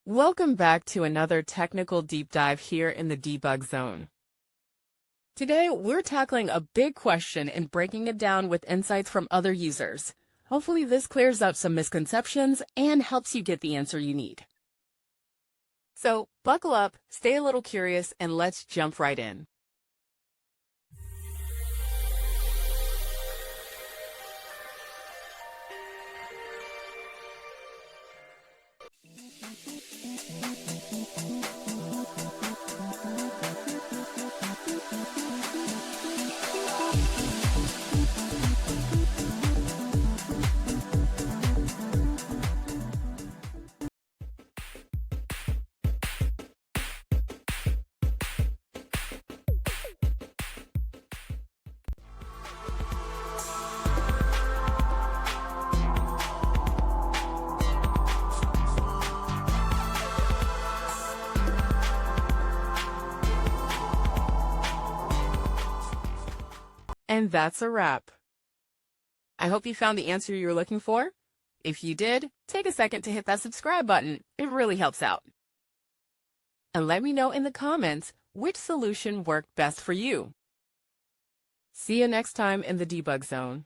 Welcome back to another technical deep dive here in the debug zone. Today, we're tackling a big question and breaking it down with insights from other users. Hopefully this clears up some misconceptions and helps you get the answer you need. So buckle up, stay a little curious, and let's jump right in. And that's a wrap. I hope you found the answer you were looking for. If you did, take a second to hit that subscribe button. It really helps out. And let me know in the comments which solution worked best for you. See you next time in the debug zone.